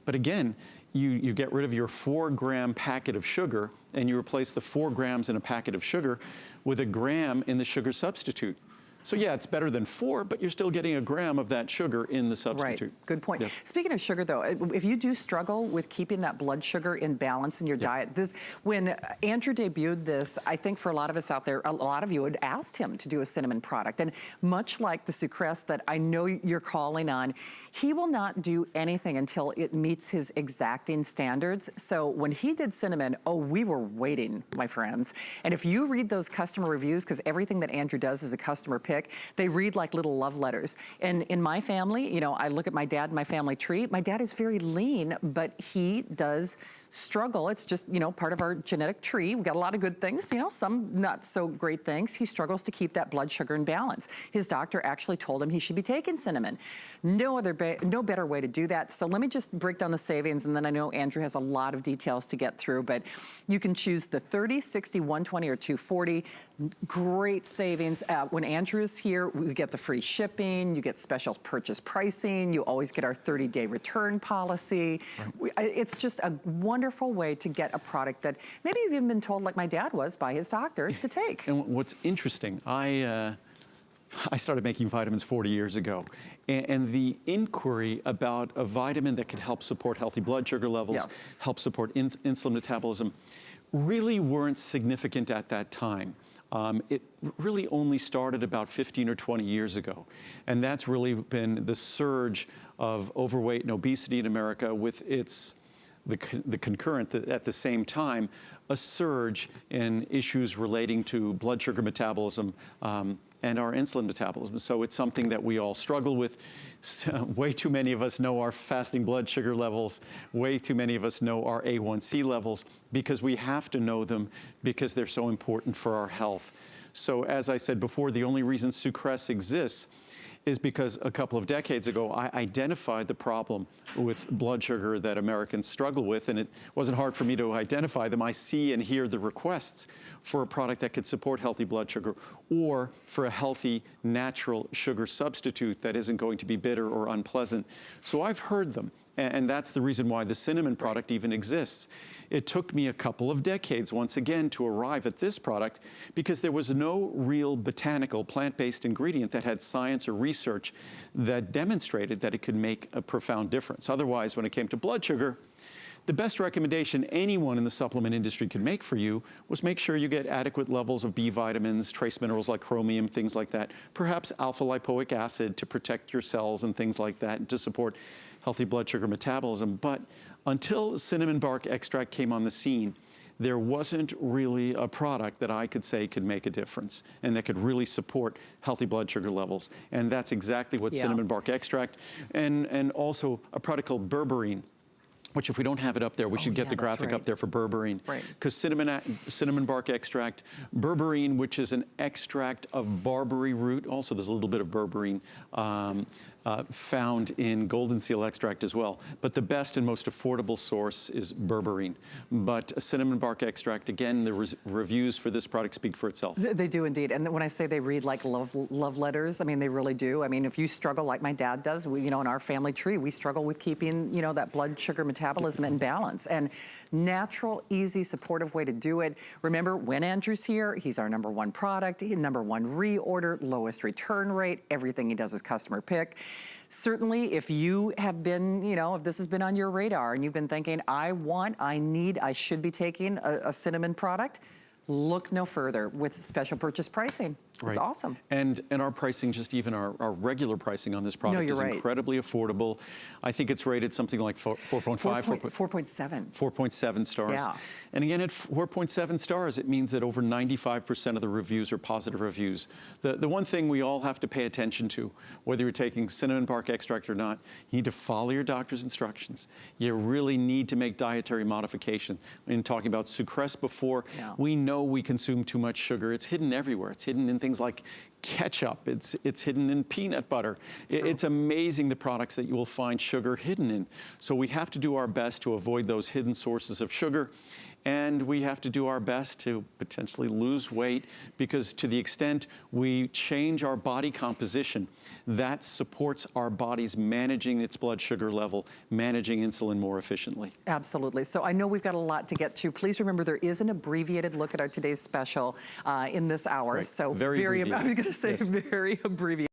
But again, you get rid of your 4-gram packet of sugar and you replace the 4 grams in a packet of sugar with a gram in the sugar substitute. So yeah, it's better than 4, but you're still getting a gram of that sugar in the substitute. Right, good point. Yeah. Speaking of sugar though, if you do struggle with keeping that blood sugar in balance in your diet, when Andrew debuted this, I think for a lot of us out there, a lot of you had asked him to do a cinnamon product. And much like the Sucrese that I know you're calling on, he will not do anything until it meets his exacting standards. So when he did cinnamon, oh, we were waiting, my friends. And if you read those customer reviews, because everything that Andrew does is a customer pick, they read like little love letters. And in my family, you know, I look at my dad and my family tree. My dad is very lean, but he does struggle. It's just, you know, part of our genetic tree. We've got a lot of good things, you know, some not so great things. He struggles to keep that blood sugar in balance. His doctor actually told him he should be taking cinnamon. No better way to do that. So let me just break down the savings, and then I know Andrew has a lot of details to get through, but you can choose the 30, 60, 120, or 240. Great savings. When Andrew is here, we get the free shipping, you get special purchase pricing, you always get our 30-day return policy. Right. It's just a wonderful way to get a product that maybe you've even been told, like my dad was by his doctor, to take. And what's interesting, I started making vitamins 40 years ago, and the inquiry about a vitamin that could help support healthy blood sugar levels, help support insulin metabolism, really weren't significant at that time. It really only started about 15 or 20 years ago. And that's really been the surge of overweight and obesity in America with the concurrent, at the same time, a surge in issues relating to blood sugar metabolism and our insulin metabolism. So it's something that we all struggle with. Way too many of us know our fasting blood sugar levels. Way too many of us know our A1C levels, because we have to know them because they're so important for our health. So as I said before, the only reason Sucrese exists is because a couple of decades ago, I identified the problem with blood sugar that Americans struggle with, and it wasn't hard for me to identify them. I see and hear the requests for a product that could support healthy blood sugar, or for a healthy, natural sugar substitute that isn't going to be bitter or unpleasant. So I've heard them, and that's the reason why the cinnamon product even exists. It took me a couple of decades, once again, to arrive at this product, because there was no real botanical plant-based ingredient that had science or research that demonstrated that it could make a profound difference. Otherwise, when it came to blood sugar, the best recommendation anyone in the supplement industry could make for you was make sure you get adequate levels of B vitamins, trace minerals like chromium, things like that, perhaps alpha lipoic acid to protect your cells and things like that, and to support healthy blood sugar metabolism. But until cinnamon bark extract came on the scene, there wasn't really a product that I could say could make a difference and that could really support healthy blood sugar levels. And that's exactly what cinnamon bark extract, and also a product called berberine, which if we don't have it up there, we should get the graphic up there for berberine. Because cinnamon bark extract, berberine, which is an extract of barberry root, also there's a little bit of berberine found in golden seal extract as well. But the best and most affordable source is berberine. But a cinnamon bark extract, again, the reviews for this product speak for itself. They do indeed. And when I say they read like love letters, I mean, they really do. I mean, if you struggle like my dad does, we, you know, in our family tree, we struggle with keeping, you know, that blood sugar metabolism in balance. And natural, easy, supportive way to do it. Remember, when Andrew's here, he's our #1 product, #1 reorder, lowest return rate. Everything he does is customer pick. Certainly, if you have been, you know, if this has been on your radar and you've been thinking, I should be taking a cinnamon product, look no further with special purchase pricing. It's awesome. And our pricing, just even our regular pricing on this product is incredibly affordable. I think it's rated something like 4.5. 4.7. 4.7 stars. Yeah. And again, at 4.7 stars, it means that over 95% of the reviews are positive reviews. The one thing we all have to pay attention to, whether you're taking cinnamon bark extract or not, you need to follow your doctor's instructions. You really need to make dietary modification. In talking about Sucrese before, we know we consume too much sugar. It's hidden everywhere. It's hidden in things like ketchup, it's hidden in peanut butter. It's amazing the products that you will find sugar hidden in. So we have to do our best to avoid those hidden sources of sugar, and we have to do our best to potentially lose weight, because to the extent we change our body composition, that supports our body's managing its blood sugar level, managing insulin more efficiently. Absolutely. So I know we've got a lot to get to. Please remember there is an abbreviated look at our today's special in this hour. Right. So Very abbreviated. I was going to say Yes. very abbreviated.